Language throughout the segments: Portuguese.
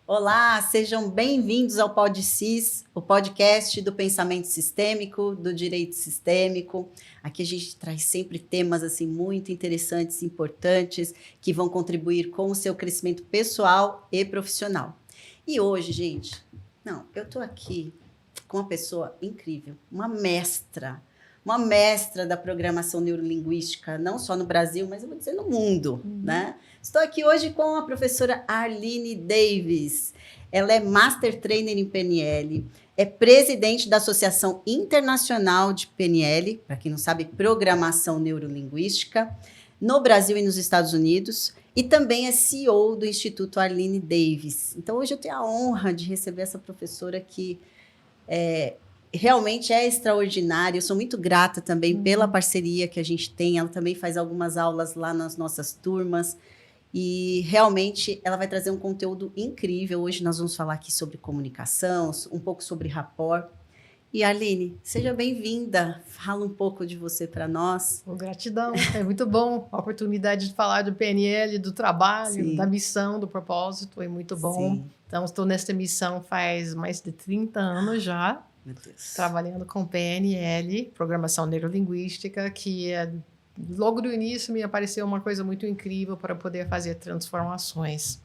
Olá, sejam bem-vindos ao PodSys, o podcast do pensamento sistêmico, do direito sistêmico. Aqui a gente traz sempre temas assim muito interessantes e importantes que vão contribuir com o seu crescimento pessoal e profissional. E hoje, gente, eu estou aqui com uma pessoa incrível, uma mestra da programação neurolinguística, não só no Brasil, mas eu vou dizer no mundo, né? Estou aqui hoje com a professora Arline Davis. Ela é Master Trainer em PNL, é presidente da Associação Internacional de PNL, para quem não sabe, Programação Neurolinguística, no Brasil e nos Estados Unidos, e também é CEO do Instituto Arline Davis. Então, hoje eu tenho a honra de receber essa professora que realmente é extraordinária. Eu sou muito grata também pela parceria que a gente tem. Ela também faz algumas aulas lá nas nossas turmas. E realmente ela vai trazer um conteúdo incrível. Hoje nós vamos falar aqui sobre comunicação, um pouco sobre rapport. E Arline, seja bem-vinda. Fala um pouco de você para nós. Gratidão, é muito bom a oportunidade de falar do PNL, do trabalho, Sim. Da missão, do propósito, é muito bom. Sim. Então, estou nesta missão faz mais de 30 anos já, Meu Deus. trabalhando com PNL, Programação Neurolinguística, que logo do início me apareceu uma coisa muito incrível para poder fazer transformações.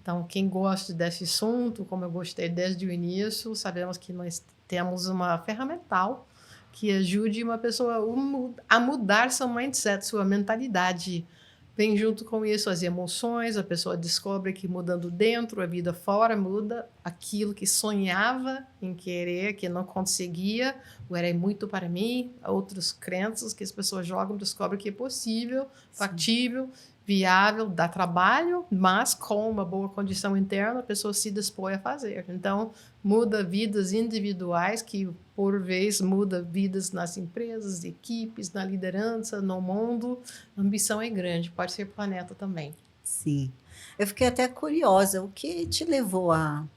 Então, quem gosta desse assunto, como eu gostei desde o início, sabemos que nós temos uma ferramental que ajude uma pessoa a mudar seu mindset, sua mentalidade. Vem junto com isso as emoções, a pessoa descobre que mudando dentro, a vida fora muda, aquilo que sonhava em querer, que não conseguia, ou era muito para mim, outras crenças que as pessoas jogam, descobrem que é possível, factível, viável, dá trabalho, mas com uma boa condição interna, a pessoa se dispõe a fazer. Então, muda vidas individuais, que por vez muda vidas nas empresas, equipes, na liderança, no mundo. A ambição é grande, pode ser planeta também. Sim. Eu fiquei até curiosa, o que te levou a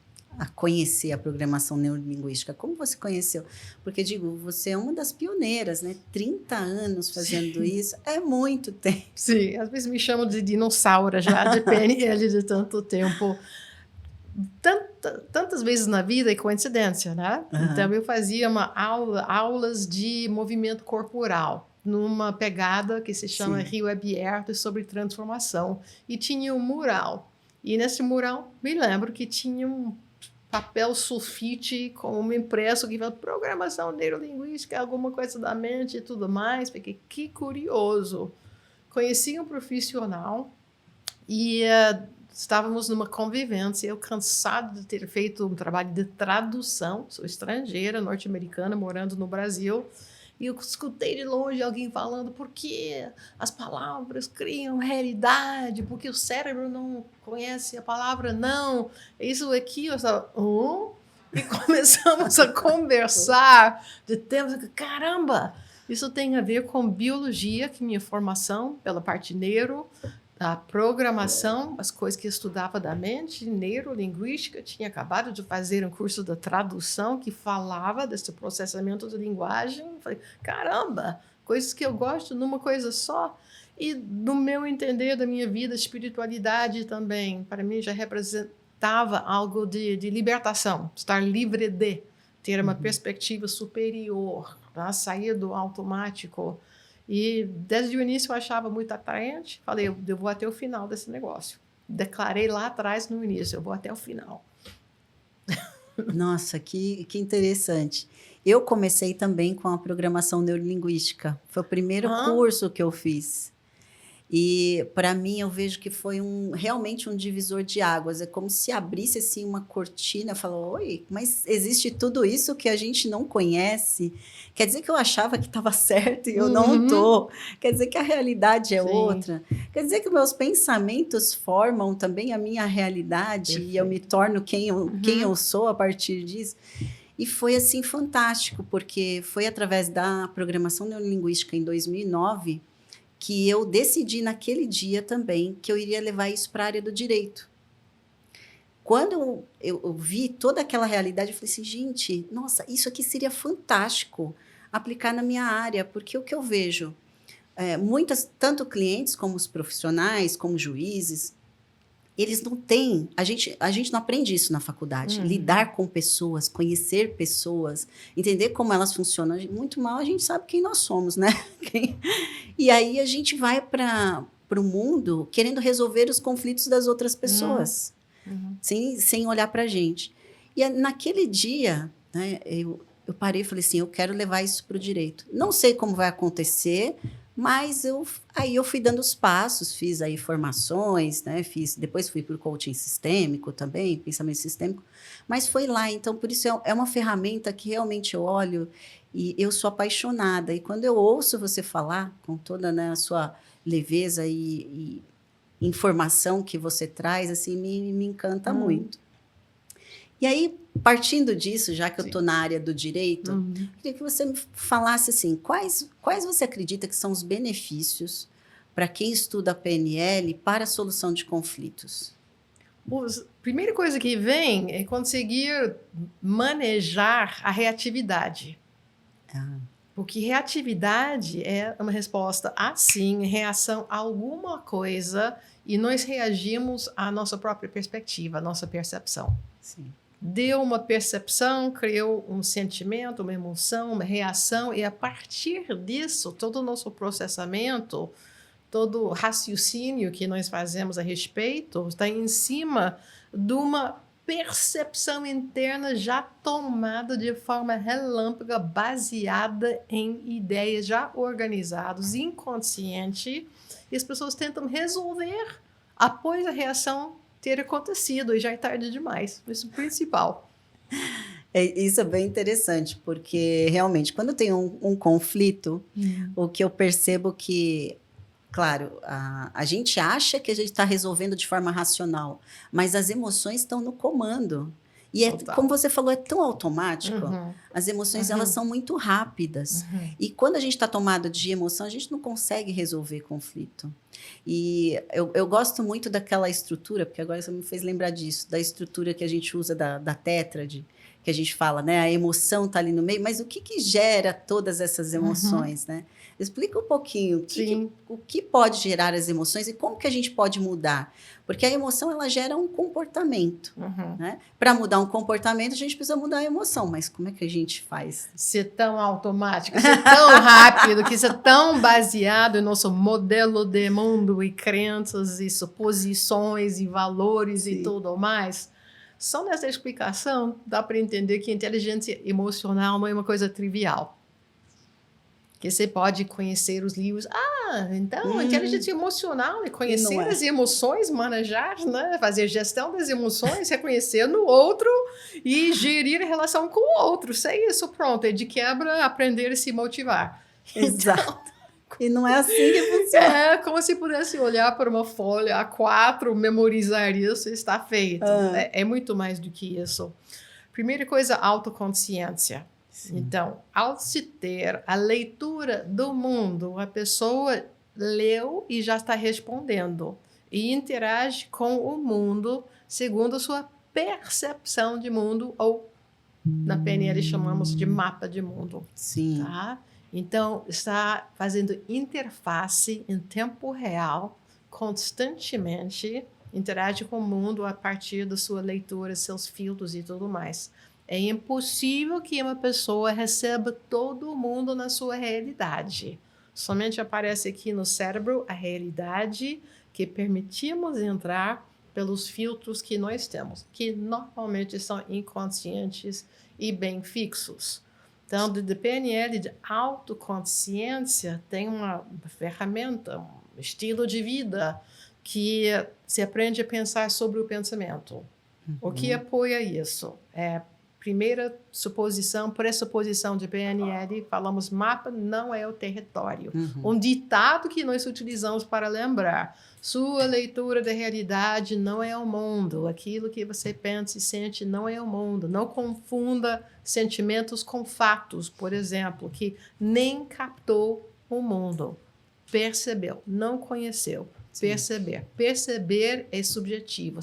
conhecer a programação neurolinguística? Como você conheceu? Porque, digo, você é uma das pioneiras, né? 30 anos fazendo isso, é muito tempo. Sim, às vezes me chamam de dinossauro já, de PNL de tanto tempo. Tantas vezes na vida é coincidência, né? Então, eu fazia aulas de movimento corporal, numa pegada que se chama Rio Aberto sobre transformação. E tinha um mural. E nesse mural, me lembro que tinha um papel sulfite com um impresso que fala programação neurolinguística, alguma coisa da mente e tudo mais. Fiquei, que curioso. Conheci um profissional e estávamos numa convivência, eu cansado de ter feito um trabalho de tradução, sou estrangeira, norte-americana, morando no Brasil, e eu escutei de longe alguém falando porque as palavras criam realidade, porque o cérebro não conhece a palavra não. Isso aqui, eu estava... E começamos a conversar de temas, caramba, isso tem a ver com biologia, que é minha formação pela parte neuro, a programação, as coisas que eu estudava da mente, neurolinguística, tinha acabado de fazer um curso de tradução que falava desse processamento de linguagem. Falei, caramba, coisas que eu gosto numa coisa só. E no meu entender da minha vida, espiritualidade também, para mim já representava algo de libertação, estar livre de, ter uma perspectiva superior, tá? Sair do automático. E desde o início eu achava muito atraente. Falei, eu vou até o final desse negócio. Declarei lá atrás, no início, eu vou até o final. Nossa, que interessante. Eu comecei também com a programação neurolinguística. Foi o primeiro curso que eu fiz. E, para mim, eu vejo que foi realmente um divisor de águas. É como se abrisse assim, uma cortina e falou, oi, mas existe tudo isso que a gente não conhece? Quer dizer que eu achava que estava certo e eu não estou? Quer dizer que a realidade é outra? Quer dizer que meus pensamentos formam também a minha realidade e eu me torno quem eu sou a partir disso? E foi assim fantástico, porque foi através da programação neurolinguística em 2009 que eu decidi naquele dia também que eu iria levar isso para a área do direito. Quando eu vi toda aquela realidade, eu falei assim, gente, nossa, isso aqui seria fantástico aplicar na minha área, porque o que eu vejo, tanto clientes como os profissionais, como juízes, eles não têm, a gente não aprende isso na faculdade, lidar com pessoas, conhecer pessoas, entender como elas funcionam. Muito mal a gente sabe quem nós somos, né? E aí a gente vai para o mundo querendo resolver os conflitos das outras pessoas, sem olhar para a gente. E naquele dia, né, eu parei e falei assim, eu quero levar isso para o direito. Não sei como vai acontecer, mas aí eu fui dando os passos, fiz aí formações, né? Depois fui para o coaching sistêmico também, pensamento sistêmico, mas foi lá. Então, por isso é uma ferramenta que realmente eu olho e eu sou apaixonada. E quando eu ouço você falar, com toda, né, a sua leveza e informação que você traz, assim, me encanta muito. E aí, partindo disso, já que eu estou na área do direito, queria que você me falasse assim, quais você acredita que são os benefícios para quem estuda a PNL para a solução de conflitos? A primeira coisa que vem é conseguir manejar a reatividade. Porque reatividade é uma resposta a sim, em reação a alguma coisa, e nós reagimos à nossa própria perspectiva, à nossa percepção. Sim. Deu uma percepção, criou um sentimento, uma emoção, uma reação, e a partir disso, todo o nosso processamento, todo o raciocínio que nós fazemos a respeito, está em cima de uma percepção interna já tomada de forma relâmpaga, baseada em ideias já organizadas, inconsciente, e as pessoas tentam resolver após a reação ter acontecido, e já é tarde demais. Isso é o principal. Isso é bem interessante, porque realmente, quando tem um conflito, o que eu percebo que, claro, a gente acha que a gente está resolvendo de forma racional, mas as emoções estão no comando. E como você falou, é tão automático. As emoções, elas são muito rápidas. E quando a gente está tomado de emoção, a gente não consegue resolver conflito. E eu gosto muito daquela estrutura, porque agora você me fez lembrar disso, da estrutura que a gente usa da tétrade, que a gente fala, né? A emoção está ali no meio, mas o que gera todas essas emoções, né? Explica um pouquinho o que pode gerar as emoções e como que a gente pode mudar. Porque a emoção, ela gera um comportamento. Né? Para mudar um comportamento, a gente precisa mudar a emoção. Mas como é que a gente faz? Ser tão automático, ser tão rápido, que ser tão baseado no nosso modelo de mundo e crenças e suposições e valores e tudo mais. Só nessa explicação dá para entender que inteligência emocional não é uma coisa trivial. Que você pode conhecer os livros. Então, inteligência emocional é conhecer as emoções, manejar, né? Fazer gestão das emoções, reconhecer no outro e gerir a relação com o outro. Isso é isso, pronto. É de quebra aprender a se motivar. Exato. Então, e não é assim que funciona. É como se pudesse olhar para uma folha A4, memorizar isso e está feito. É muito mais do que isso. Primeira coisa, autoconsciência. Sim. Então, ao se ter a leitura do mundo, a pessoa leu e já está respondendo e interage com o mundo segundo a sua percepção de mundo, ou na PNL chamamos de mapa de mundo. Sim. Tá? Então, está fazendo interface em tempo real, constantemente, interage com o mundo a partir da sua leitura, seus filtros e tudo mais. É impossível que uma pessoa receba todo mundo na sua realidade. Somente aparece aqui no cérebro a realidade que permitimos entrar pelos filtros que nós temos, que normalmente são inconscientes e bem fixos. Então, de PNL, de autoconsciência, tem uma ferramenta, um estilo de vida que se aprende a pensar sobre o pensamento. O que apoia isso? Primeira suposição, pressuposição de PNL, falamos mapa não é o território. Um ditado que nós utilizamos para lembrar. Sua leitura da realidade não é o mundo. Aquilo que você pensa e sente não é o mundo. Não confunda sentimentos com fatos, por exemplo, que nem captou o mundo. Percebeu, não conheceu. Sim. Perceber. Perceber é subjetivo.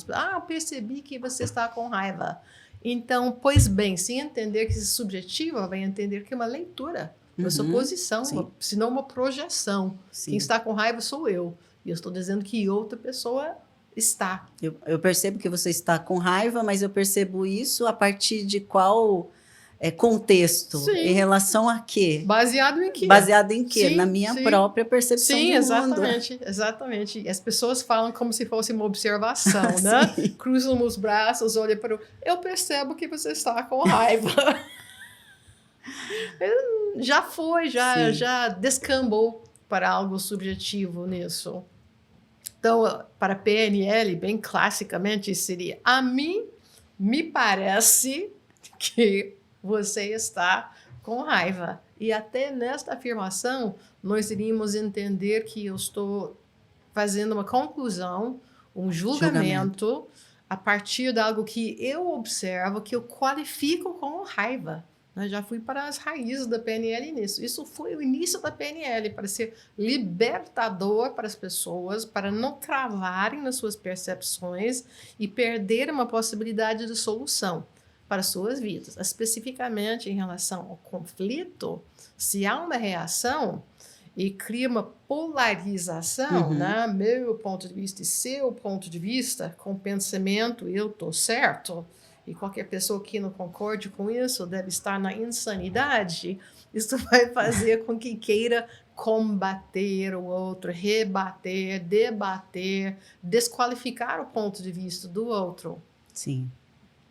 Percebi que você está com raiva. Então, pois bem, se entender que isso é subjetivo, vai entender que é uma leitura, uma suposição, senão uma projeção. Sim. Quem está com raiva sou eu. E eu estou dizendo que outra pessoa está. Eu percebo que você está com raiva, mas eu percebo isso a partir de qual contexto? Em Sim. relação a quê? Baseado em quê? Baseado em quê? Na Sim, minha sim. própria percepção Sim, de mundo. exatamente. As pessoas falam como se fosse uma observação, né? Cruzam os braços, olham para o... Eu percebo que você está com raiva. Já descambou para algo subjetivo nisso. Então, para PNL, bem classicamente, seria: a mim me parece que você está com raiva. E até nesta afirmação, nós iríamos entender que eu estou fazendo uma conclusão, um julgamento, a partir de algo que eu observo, que eu qualifico como raiva. Eu já fui para as raízes da PNL nisso. Isso foi o início da PNL, para ser libertador para as pessoas, para não travarem nas suas percepções e perderem uma possibilidade de solução para suas vidas. Especificamente em relação ao conflito, se há uma reação e cria uma polarização, né? Meu ponto de vista e seu ponto de vista, com o pensamento eu estou certo, e qualquer pessoa que não concorde com isso deve estar na insanidade, isso vai fazer com que queira combater o outro, rebater, debater, desqualificar o ponto de vista do outro. Sim.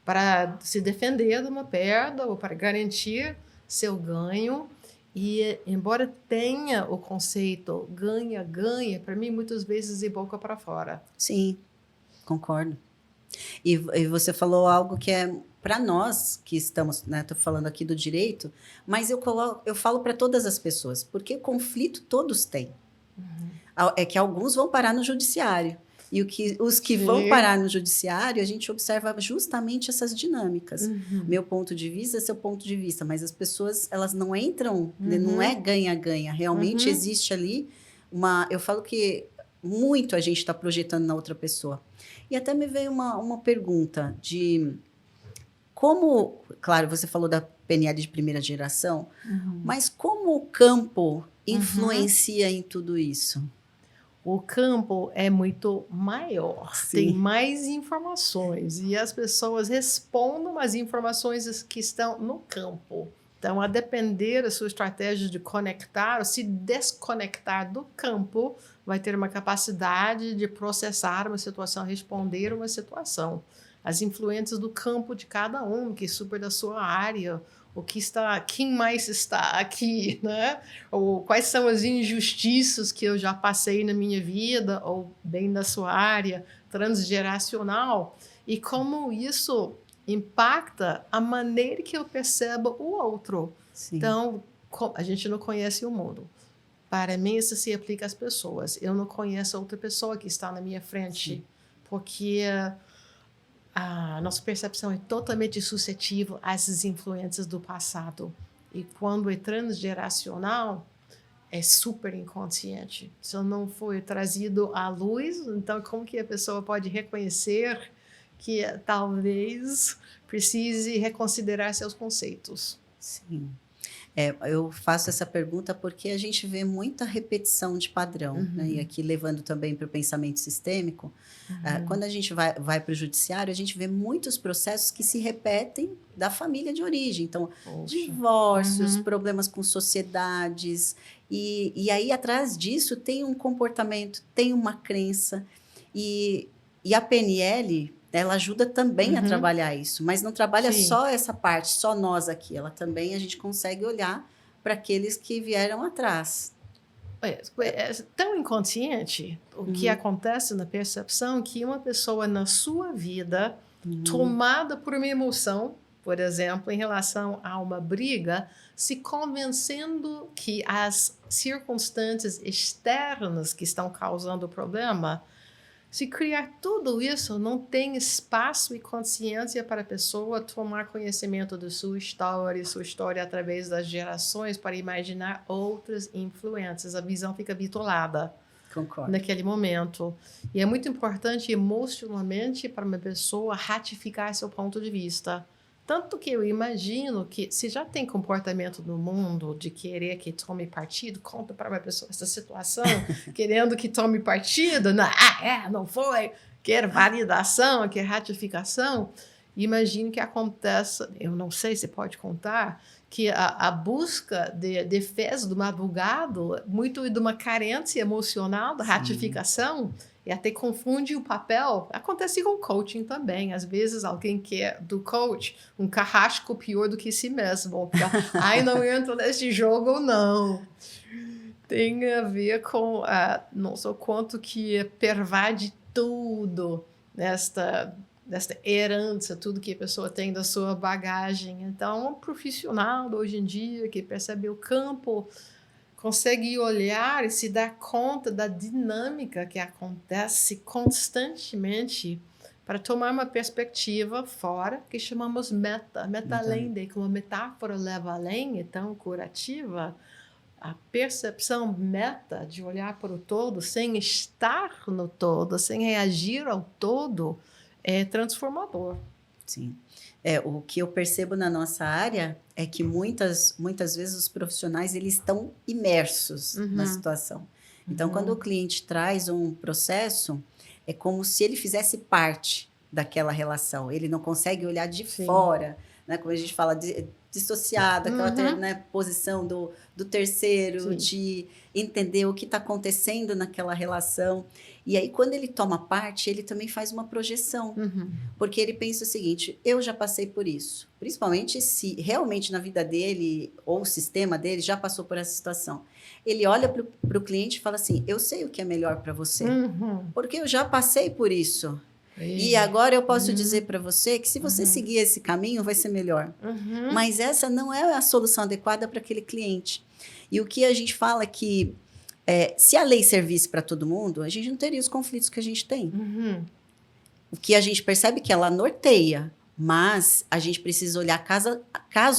Para se defender de uma perda ou para garantir seu ganho. E, embora tenha o conceito ganha-ganha, para mim, muitas vezes, de boca para fora. Sim, concordo. E você falou algo que é para nós que estamos, né? Estou falando aqui do direito, mas eu falo para todas as pessoas, porque conflito todos têm. É que alguns vão parar no judiciário. E os que vão parar no judiciário, a gente observa justamente essas dinâmicas. Meu ponto de vista é seu ponto de vista, mas as pessoas, elas não entram, não é ganha-ganha. Realmente existe ali eu falo que muito a gente está projetando na outra pessoa. E até me veio uma pergunta de como, claro, você falou da PNL de primeira geração, mas como o campo influencia em tudo isso? O campo é muito maior, tem mais informações e as pessoas respondem às informações que estão no campo. Então, a depender da sua estratégia de conectar ou se desconectar do campo, vai ter uma capacidade de processar uma situação, responder uma situação. As influências do campo de cada um, que é super da sua área, quem mais está aqui, né? Ou quais são as injustiças que eu já passei na minha vida, ou bem da sua área transgeracional, e como isso impacta a maneira que eu percebo o outro. Sim. Então, a gente não conhece o mundo. Para mim, isso se aplica às pessoas. Eu não conheço a outra pessoa que está na minha frente, porque a nossa percepção é totalmente suscetível às influências do passado. E quando é transgeracional, é super inconsciente. Isso não foi trazido à luz, então como que a pessoa pode reconhecer que talvez precise reconsiderar seus conceitos? Sim. Eu faço essa pergunta porque a gente vê muita repetição de padrão, né? E aqui levando também para o pensamento sistêmico, quando a gente vai para o judiciário, a gente vê muitos processos que se repetem da família de origem. Então, divórcios, problemas com sociedades, e aí atrás disso tem um comportamento, tem uma crença, e a PNL... ela ajuda também a trabalhar isso, mas não trabalha só essa parte, só nós aqui. Ela também, a gente consegue olhar para aqueles que vieram atrás. É tão inconsciente o que acontece na percepção que uma pessoa na sua vida, tomada por uma emoção, por exemplo, em relação a uma briga, se convencendo que as circunstâncias externas que estão causando o problema, se criar tudo isso, não tem espaço e consciência para a pessoa tomar conhecimento de sua história através das gerações, para imaginar outras influências. A visão fica bitolada. Concordo. Naquele momento. E é muito importante emocionalmente para uma pessoa ratificar seu ponto de vista. Tanto que eu imagino que se já tem comportamento no mundo de querer que tome partido, conta para uma pessoa essa situação, querendo que tome partido, não foi. quer validação, quer ratificação, imagine que acontece, eu não sei se pode contar, que a busca de defesa do advogado, muito de uma carência emocional, da ratificação, e até confunde o papel. Acontece com coaching também. Às vezes alguém quer do coach um carrasco pior do que si mesmo. Ai, não entro nesse jogo, não. Tem a ver com não sei quanto que pervade tudo nesta herança, tudo que a pessoa tem da sua bagagem. Então, um profissional de hoje em dia que percebe o campo, consegue olhar e se dar conta da dinâmica que acontece constantemente para tomar uma perspectiva fora, que chamamos meta além, de como a metáfora leva além, é tão curativa. A percepção meta de olhar para o todo sem estar no todo, sem reagir ao todo, é transformador. Sim. O que eu percebo na nossa área é que muitas vezes os profissionais eles estão imersos na situação. Então, quando o cliente traz um processo, é como se ele fizesse parte daquela relação. Ele não consegue olhar de fora, né? Como a gente fala, dissociado, aquela né, posição do terceiro, de entender o que está acontecendo naquela relação. E aí, quando ele toma parte, ele também faz uma projeção. Porque ele pensa o seguinte, eu já passei por isso. Principalmente se realmente na vida dele, ou o sistema dele, já passou por essa situação. Ele olha para o cliente e fala assim, eu sei o que é melhor para você. Porque eu já passei por isso. E agora eu posso dizer para você que se você seguir esse caminho, vai ser melhor. Mas essa não é a solução adequada para aquele cliente. E o que a gente fala é que se a lei servisse para todo mundo, a gente não teria os conflitos que a gente tem. O que a gente percebe é que ela norteia, mas a gente precisa olhar caso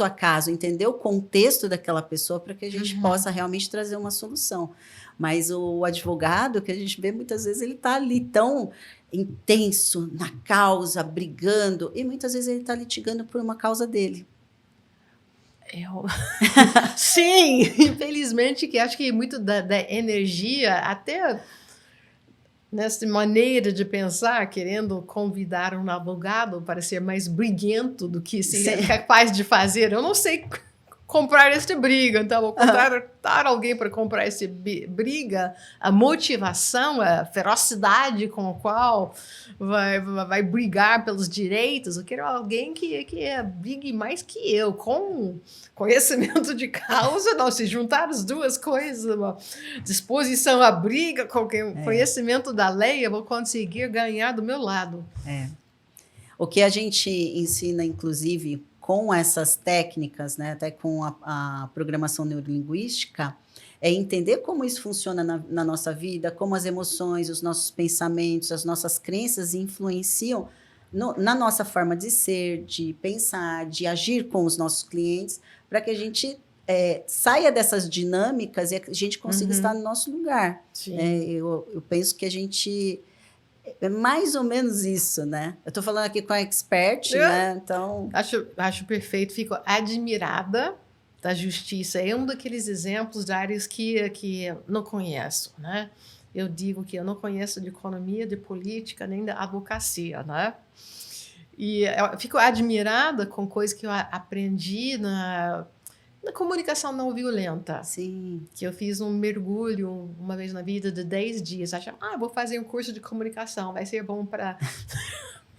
a caso, entender o contexto daquela pessoa para que a gente possa realmente trazer uma solução. Mas o advogado, que a gente vê muitas vezes, ele está ali tão intenso na causa, brigando, e muitas vezes ele está litigando por uma causa dele. Sim, infelizmente, que acho que muito da energia, até nessa maneira de pensar, querendo convidar um advogado para ser mais briguento do que ser capaz de fazer. Eu não sei comprar esta briga, então vou contratar alguém para comprar essa briga, a motivação, a ferocidade com a qual vai brigar pelos direitos. Eu quero alguém que brigue mais que eu, com conhecimento de causa, não, se juntar as duas coisas, uma disposição à briga, com conhecimento da lei, eu vou conseguir ganhar do meu lado. O que a gente ensina, inclusive, com essas técnicas, né, até com a programação neurolinguística, é entender como isso funciona na nossa vida, como as emoções, os nossos pensamentos, as nossas crenças influenciam na nossa forma de ser, de pensar, de agir com os nossos clientes, para que a gente saia dessas dinâmicas e a gente consiga estar no nosso lugar. Eu penso que a gente... É mais ou menos isso, né? Eu estou falando aqui com a expert, né? Então... Acho perfeito. Fico admirada da justiça. É um daqueles exemplos de áreas que não conheço, né? Eu digo que eu não conheço de economia, de política, nem da advocacia, né? E eu fico admirada com coisas que eu aprendi na comunicação não violenta. Sim. Que eu fiz um mergulho uma vez na vida de 10 dias. Achei, vou fazer um curso de comunicação, vai ser bom para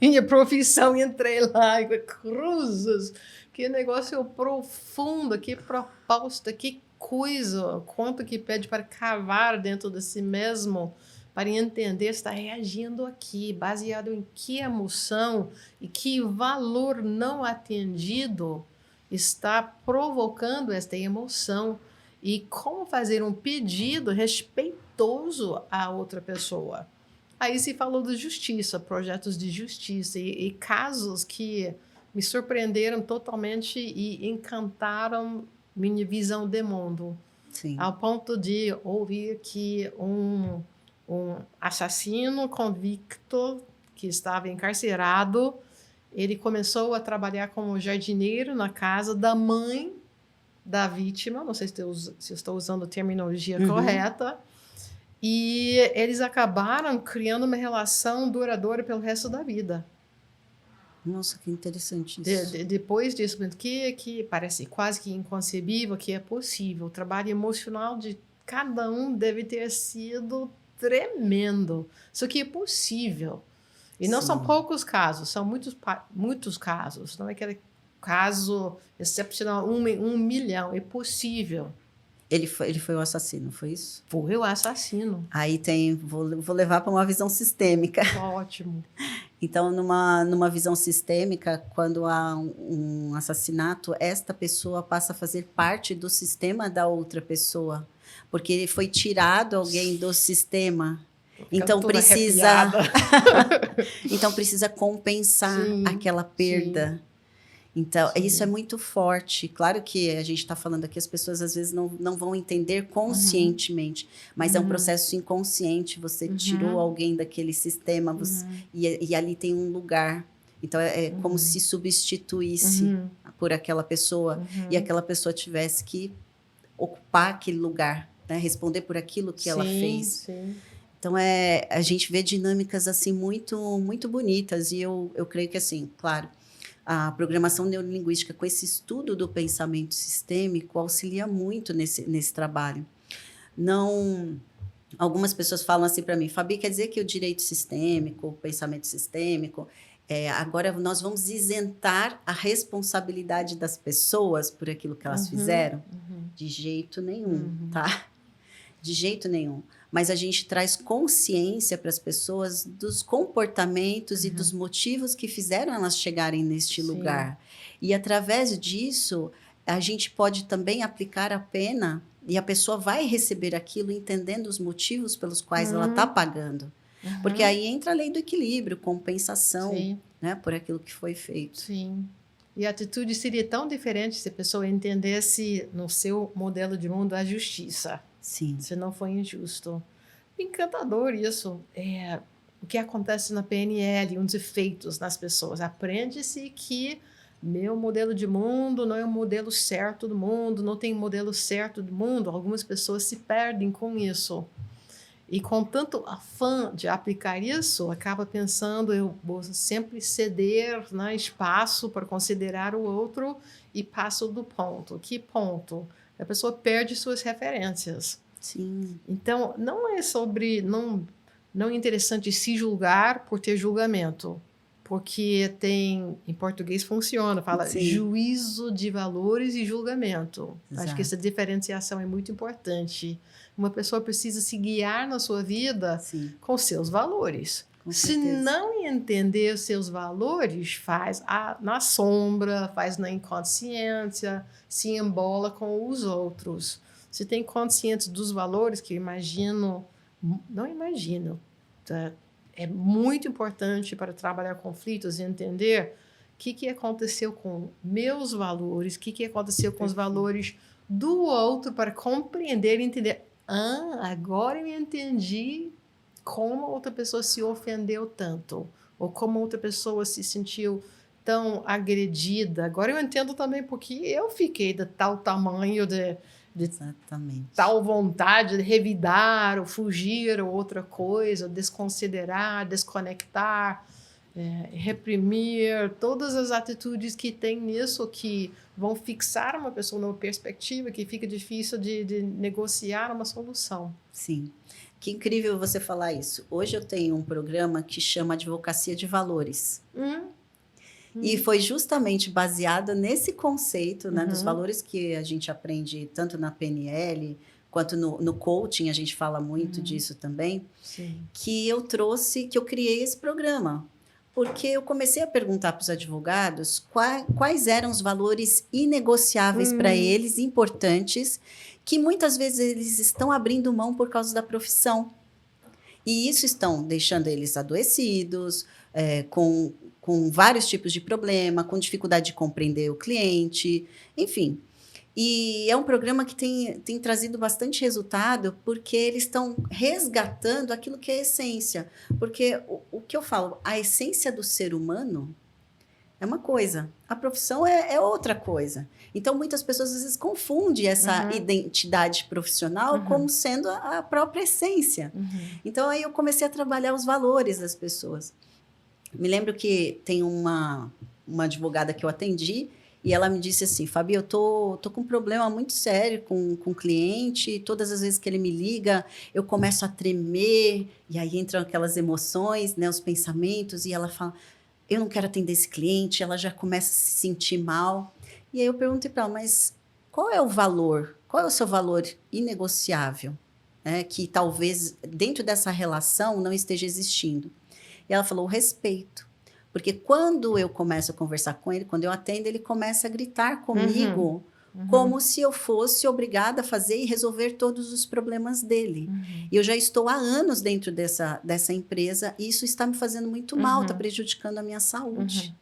minha profissão. Entrei lá e cruzes. Que negócio profundo, que proposta, que coisa. Quanto que pede para cavar dentro de si mesmo, para entender, está reagindo aqui, baseado em que emoção e que valor não atendido está provocando esta emoção e como fazer um pedido respeitoso à outra pessoa. Aí se falou de justiça, projetos de justiça e casos que me surpreenderam totalmente e encantaram minha visão de mundo. Sim. Ao ponto de ouvir que um assassino convicto que estava encarcerado, ele começou a trabalhar como jardineiro na casa da mãe da vítima, não sei se eu estou usando a terminologia correta, E eles acabaram criando uma relação duradoura pelo resto da vida. Nossa, que interessante isso. Depois disso, que parece quase que inconcebível, que é possível. O trabalho emocional de cada um deve ter sido tremendo. Isso aqui é possível. E não são poucos casos, são muitos casos. Não é aquele caso excepcional, um milhão. É possível. Ele foi o assassino, foi isso? Foi o assassino. Aí vou levar para uma visão sistêmica. Ótimo. Então, numa visão sistêmica, quando há um assassinato, esta pessoa passa a fazer parte do sistema da outra pessoa, porque ele foi tirado alguém do sistema. Então precisa compensar aquela perda. Sim. Então, isso é muito forte. Claro que a gente está falando aqui, as pessoas às vezes não vão entender conscientemente, mas é um processo inconsciente. Você tirou alguém daquele sistema e ali tem um lugar. Então, é como se substituísse por aquela pessoa e aquela pessoa tivesse que ocupar aquele lugar, né? Responder por aquilo que ela fez. Sim. Então, a gente vê dinâmicas assim muito, muito bonitas. E eu creio que, assim, claro, a programação neurolinguística, com esse estudo do pensamento sistêmico, auxilia muito nesse trabalho. Algumas pessoas falam assim para mim, Fabi, quer dizer que o direito sistêmico, o pensamento sistêmico, agora nós vamos isentar a responsabilidade das pessoas por aquilo que elas fizeram? De jeito nenhum, tá? De jeito nenhum. Mas a gente traz consciência para as pessoas dos comportamentos e dos motivos que fizeram elas chegarem neste lugar. E, através disso, a gente pode também aplicar a pena e a pessoa vai receber aquilo entendendo os motivos pelos quais ela está pagando. Porque aí entra a lei do equilíbrio, compensação, né, por aquilo que foi feito. Sim. E a atitude seria tão diferente se a pessoa entendesse no seu modelo de mundo a justiça. Sim. Se não foi injusto. Encantador isso. O que acontece na PNL, uns efeitos nas pessoas. Aprende-se que meu modelo de mundo não é o modelo certo do mundo, não tem modelo certo do mundo. Algumas pessoas se perdem com isso. E com tanto afã de aplicar isso, acaba pensando, eu vou sempre ceder, né, espaço para considerar o outro e passo do ponto. Que ponto? A pessoa perde suas referências. Sim. Então, não é sobre... Não é interessante se julgar por ter julgamento. Porque tem... Em português funciona, fala juízo de valores e julgamento. Exato. Acho que essa diferenciação é muito importante. Uma pessoa precisa se guiar na sua vida com seus valores. Se não entender os seus valores, faz na sombra, faz na inconsciência, se embola com os outros. Se tem consciência dos valores, que não imagino, tá? É muito importante para trabalhar conflitos e entender o que aconteceu com meus valores, o que aconteceu com os valores do outro, para compreender e entender. Agora eu entendi como outra pessoa se ofendeu tanto, ou como outra pessoa se sentiu tão agredida. Agora eu entendo também porque eu fiquei de tal tamanho de tal vontade de revidar, ou fugir, ou outra coisa, desconsiderar, desconectar, reprimir, todas as atitudes que tem nisso que vão fixar uma pessoa numa perspectiva que fica difícil de negociar uma solução. Sim. Que incrível você falar isso. Hoje eu tenho um programa que chama Advocacia de Valores. E foi justamente baseado nesse conceito, né, dos valores que a gente aprende tanto na PNL quanto no coaching, a gente fala muito disso também, que eu criei esse programa. Porque eu comecei a perguntar para os advogados quais eram os valores inegociáveis para eles, importantes, que muitas vezes eles estão abrindo mão por causa da profissão. E isso estão deixando eles adoecidos, com vários tipos de problema, com dificuldade de compreender o cliente, enfim. E é um programa que tem trazido bastante resultado, porque eles estão resgatando aquilo que é a essência. Porque o que eu falo, a essência do ser humano, é uma coisa, a profissão é outra coisa. Então, muitas pessoas às vezes confundem essa identidade profissional como sendo a própria essência. Então, aí eu comecei a trabalhar os valores das pessoas. Me lembro que tem uma advogada que eu atendi e ela me disse assim, Fabi, eu tô com um problema muito sério com o cliente, todas as vezes que ele me liga, eu começo a tremer, e aí entram aquelas emoções, né, os pensamentos, e ela fala, eu não quero atender esse cliente, ela já começa a se sentir mal. E aí eu perguntei para ela, mas qual é o valor? Qual é o seu valor inegociável? Né, que talvez dentro dessa relação não esteja existindo. E ela falou, o respeito. Porque quando eu começo a conversar com ele, quando eu atendo, ele começa a gritar comigo como se eu fosse obrigada a fazer e resolver todos os problemas dele. E eu já estou há anos dentro dessa empresa e isso está me fazendo muito mal, está prejudicando a minha saúde.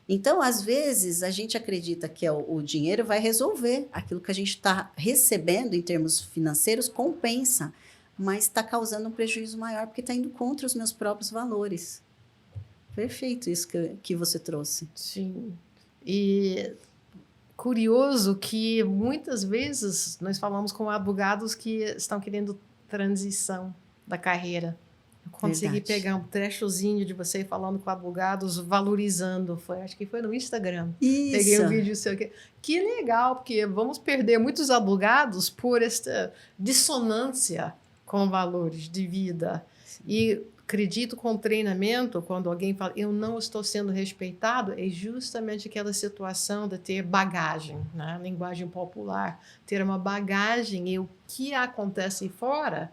Então, às vezes, a gente acredita que o dinheiro vai resolver. Aquilo que a gente está recebendo em termos financeiros compensa, mas está causando um prejuízo maior porque está indo contra os meus próprios valores. Perfeito isso que você trouxe. Sim. E curioso que muitas vezes nós falamos com advogados que estão querendo transição da carreira. Eu consegui pegar um trechozinho de você falando com advogados, valorizando. Acho que foi no Instagram. Isso. Peguei um vídeo seu aqui. Que legal, porque vamos perder muitos advogados por esta dissonância com valores de vida. Sim. E acredito com treinamento, quando alguém fala, eu não estou sendo respeitado, é justamente aquela situação de ter bagagem, né? Linguagem popular, ter uma bagagem e o que acontece fora,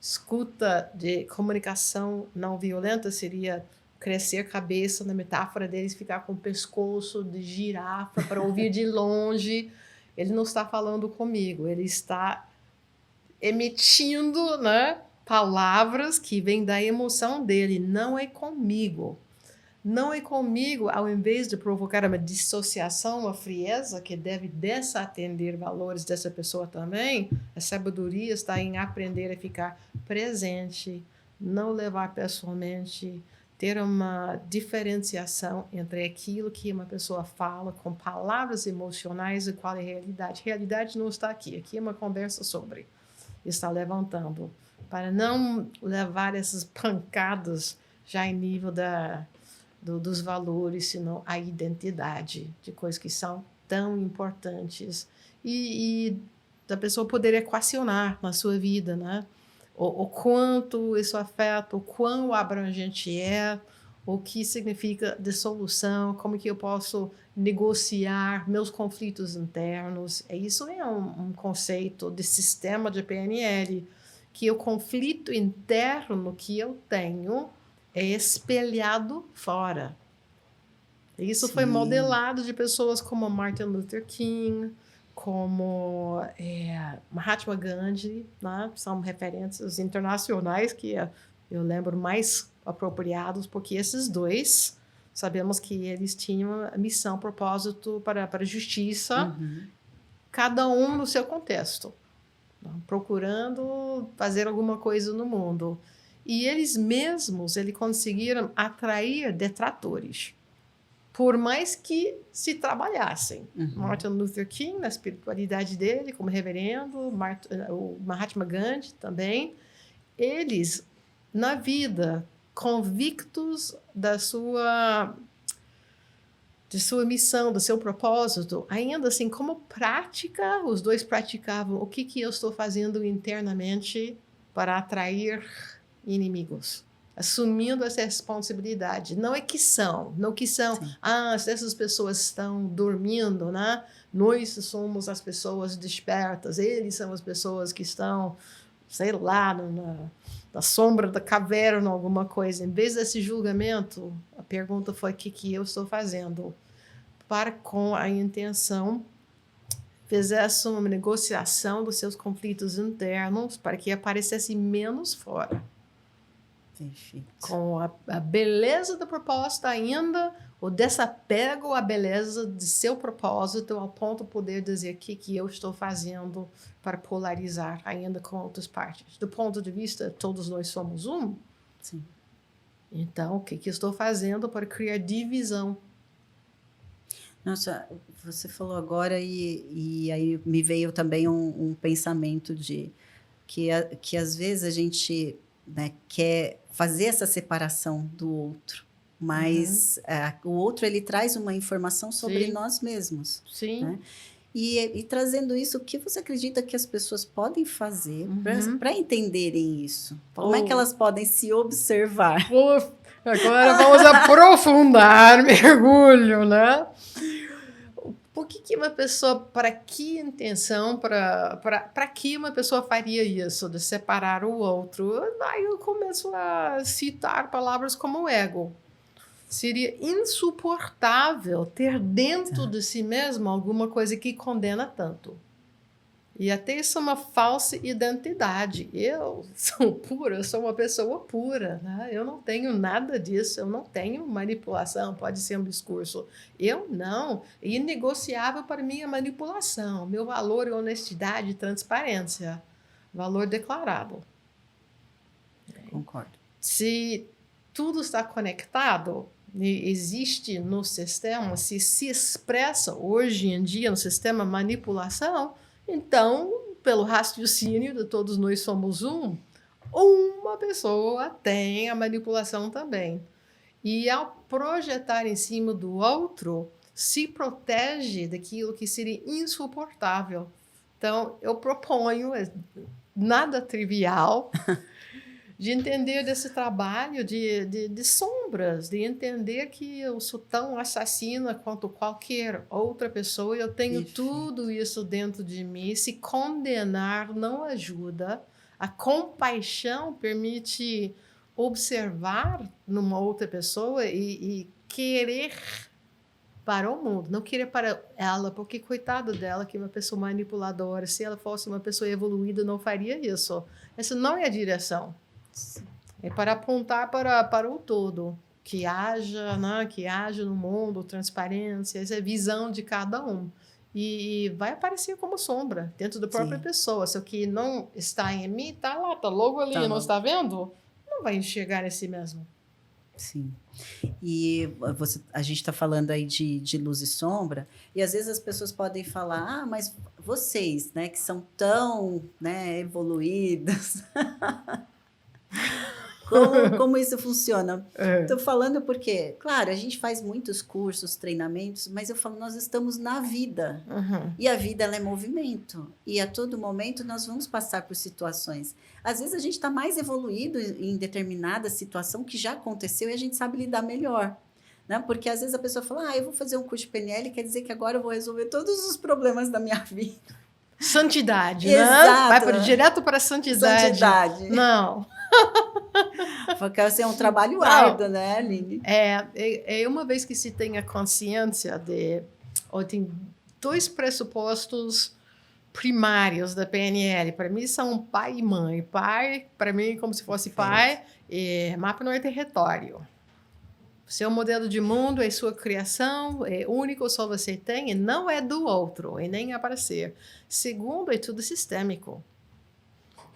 escuta de comunicação não violenta seria crescer a cabeça, na metáfora deles, ficar com o pescoço de girafa para ouvir de longe. Ele não está falando comigo, ele está emitindo, né? Palavras que vêm da emoção dele, não é comigo. Não é comigo, ao invés de provocar uma dissociação, uma frieza que deve desatender valores dessa pessoa também, a sabedoria está em aprender a ficar presente, não levar pessoalmente, ter uma diferenciação entre aquilo que uma pessoa fala com palavras emocionais e qual é a realidade. A realidade não está aqui, aqui é uma conversa sobre, está levantando. Para não levar essas pancadas já em nível dos valores, senão a identidade de coisas que são tão importantes. E da pessoa poder equacionar na sua vida, né? O quanto isso afeta, o quão abrangente é, o que significa dissolução, como que eu posso negociar meus conflitos internos. Isso é um conceito de sistema de PNL, que o conflito interno que eu tenho é espelhado fora. Isso Sim. Foi modelado de pessoas como Martin Luther King, como Mahatma Gandhi, né? São referências internacionais que eu lembro mais apropriados, porque esses dois, sabemos que eles tinham a missão, propósito para a justiça, cada um no seu contexto, procurando fazer alguma coisa no mundo. E eles mesmos conseguiram atrair detratores, por mais que se trabalhassem. Martin Luther King, na espiritualidade dele, como reverendo, o Mahatma Gandhi também, eles, na vida, convictos de sua missão, do seu propósito, ainda assim, como prática, os dois praticavam o que eu estou fazendo internamente para atrair inimigos, assumindo essa responsabilidade. Não é que são, se essas pessoas estão dormindo, né? Nós somos as pessoas despertas, eles são as pessoas que estão, sei lá, na sombra da caverna, alguma coisa. Em vez desse julgamento, a pergunta foi o que eu estou fazendo para, com a intenção, fizesse uma negociação dos seus conflitos internos para que aparecesse menos fora. Perfeito. Com a beleza da proposta ainda, o desapego à beleza de seu propósito, ao ponto de poder dizer o que eu estou fazendo para polarizar ainda com outras partes. Do ponto de vista, todos nós somos um. Sim. Então, o que eu estou fazendo para criar divisão Nossa, você falou agora e aí me veio também um pensamento de que às vezes a gente, né, quer fazer essa separação do outro, mas o outro ele traz uma informação sobre Sim. nós mesmos, Sim. né? E trazendo isso, o que você acredita que as pessoas podem fazer para entenderem isso? Como é que elas podem se observar? Agora vamos aprofundar, mergulho, né? Por que uma pessoa, para que intenção, para que uma pessoa faria isso, de separar o outro? Aí eu começo a citar palavras como ego. Seria insuportável ter dentro de si mesmo alguma coisa que condena tanto. E até isso é uma falsa identidade. Eu sou pura, eu sou uma pessoa pura. Né? Eu não tenho nada disso, eu não tenho manipulação, pode ser um discurso. Eu não. É inegociável para mim a manipulação. Meu valor é honestidade e transparência. Valor declarado. Concordo. Se tudo está conectado, existe no sistema, se expressa hoje em dia no sistema manipulação, então, pelo raciocínio de todos nós somos uma pessoa tem a manipulação também. E ao projetar em cima do outro, se protege daquilo que seria insuportável. Então, eu proponho, nada trivial, de entender desse trabalho de sombras, de entender que eu sou tão assassina quanto qualquer outra pessoa, eu tenho tudo isso dentro de mim. Se condenar não ajuda, a compaixão permite observar numa outra pessoa e querer para o mundo, não querer para ela, porque coitada dela, que é uma pessoa manipuladora, se ela fosse uma pessoa evoluída, não faria isso. Essa não é a direção. É para apontar para o todo, que haja, né, que haja no mundo transparência, essa é a visão de cada um. E vai aparecer como sombra dentro da própria pessoa. Se o que não está em mim, está lá, está logo ali, não está vendo? Não vai enxergar em si mesmo. Sim. E a gente está falando aí de luz e sombra, e às vezes as pessoas podem falar, mas vocês, né, que são tão, né, evoluídas... Como isso funciona? Estou falando porque, claro, a gente faz muitos cursos, treinamentos, mas eu falo, nós estamos na vida. E a vida ela é movimento. E a todo momento nós vamos passar por situações. Às vezes a gente está mais evoluído em determinada situação que já aconteceu e a gente sabe lidar melhor. Né? Porque às vezes a pessoa fala, eu vou fazer um curso de PNL, quer dizer que agora eu vou resolver todos os problemas da minha vida. Santidade, Exato. Né? Vai direto para a santidade. Não. Porque assim, é um trabalho árduo, né, Aline? Uma vez que se tem a consciência tem dois pressupostos primários da PNL. Para mim, são pai e mãe. Pai, para mim, como se fosse pai, mapa não é território. Seu modelo de mundo é sua criação, é único, só você tem, e não é do outro, e nem é para ser. Segundo, é tudo sistêmico.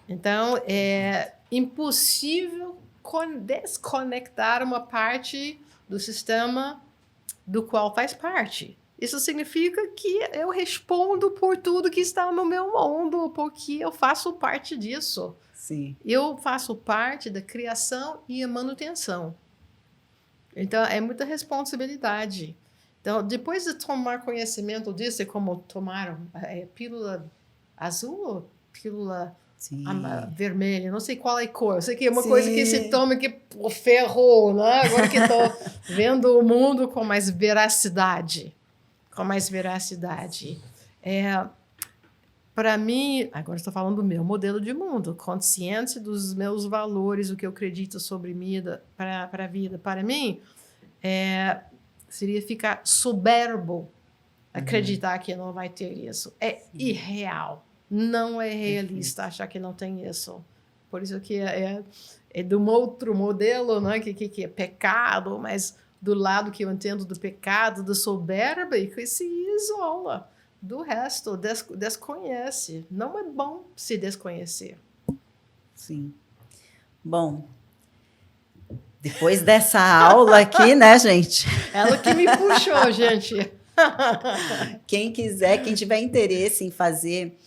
Então, é impossível desconectar uma parte do sistema do qual faz parte. Isso significa que eu respondo por tudo que está no meu mundo, porque eu faço parte disso. Sim. Eu faço parte da criação e a manutenção. Então, é muita responsabilidade. Então, depois de tomar conhecimento disso, é como tomar pílula azul ou pílula vermelha, não sei qual é a cor. Eu sei que é uma coisa que se toma que ferrou, né? Agora que estou vendo o mundo com mais veracidade. Para mim, agora estou falando do meu modelo de mundo, consciência dos meus valores, o que eu acredito sobre mim, para a vida. Para mim, seria ficar soberbo acreditar que não vai ter isso. É irreal. Não é realista achar que não tem isso. Por isso que é de um outro modelo, né? que é pecado, mas do lado que eu entendo do pecado, do soberba, e que se isola do resto, desconhece. Não é bom se desconhecer. Sim. Bom, depois dessa aula aqui, né, gente? Ela que me puxou, gente. Quem quiser, quem tiver interesse em fazer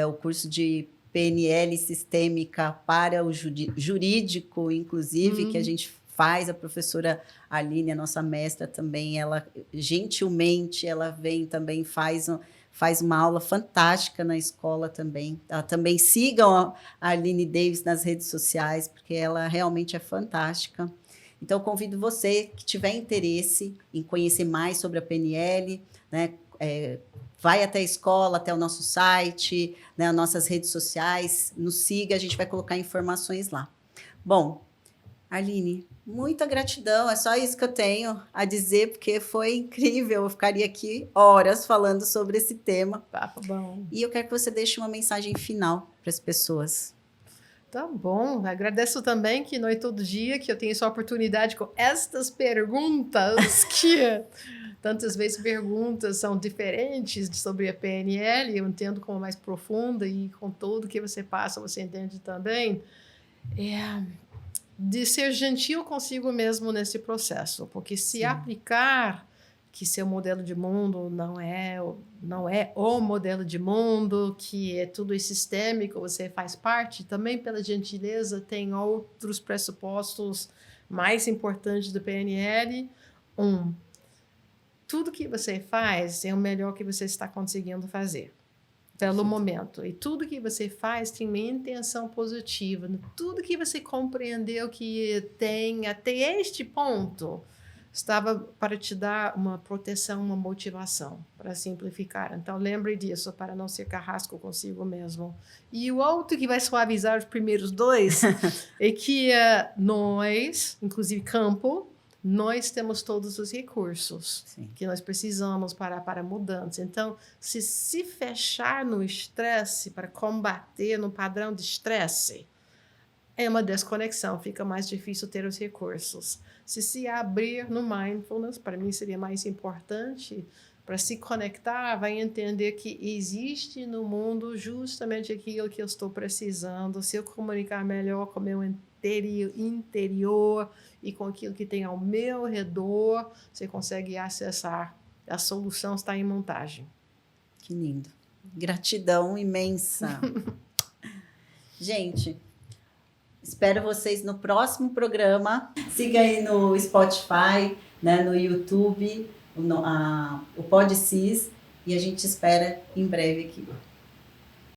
o curso de PNL sistêmica para o jurídico, inclusive, que a gente faz, a professora Aline, a nossa mestra também, ela gentilmente, ela vem também, faz uma aula fantástica na escola também. Também sigam a Aline Davis nas redes sociais, porque ela realmente é fantástica. Então, convido você que tiver interesse em conhecer mais sobre a PNL, né, vai até a escola, até o nosso site, né, as nossas redes sociais, nos siga, a gente vai colocar informações lá. Bom, Aline, muita gratidão, é só isso que eu tenho a dizer, porque foi incrível, eu ficaria aqui horas falando sobre esse tema. Papo bom. E eu quero que você deixe uma mensagem final para as pessoas. Tá bom, agradeço também que não é todo dia que eu tenho essa oportunidade com estas perguntas, que tantas vezes perguntas são diferentes sobre a PNL, eu entendo como mais profunda e com tudo que você passa, você entende também. De ser gentil consigo mesmo nesse processo, porque se aplicar que seu modelo de mundo não é o modelo de mundo, que é tudo sistêmico, você faz parte, também pela gentileza tem outros pressupostos mais importantes do PNL. Tudo que você faz é o melhor que você está conseguindo fazer pelo momento. E tudo que você faz tem uma intenção positiva. Tudo que você compreendeu que tem até este ponto estava para te dar uma proteção, uma motivação, para simplificar. Então, lembre disso, para não ser carrasco consigo mesmo. E o outro que vai suavizar os primeiros dois é que nós, inclusive campo, nós temos todos os recursos que nós precisamos para mudança. Então, se fechar no estresse para combater no padrão de estresse, é uma desconexão, fica mais difícil ter os recursos. Se abrir no mindfulness, para mim seria mais importante, para se conectar, vai entender que existe no mundo justamente aquilo que eu estou precisando. Se eu comunicar melhor com o meu interior e com aquilo que tem ao meu redor, você consegue acessar. A solução está em montagem. Que lindo. Gratidão imensa. Gente, espero vocês no próximo programa. Siga aí no Spotify, né, no YouTube, o PodCis, e a gente espera em breve aqui.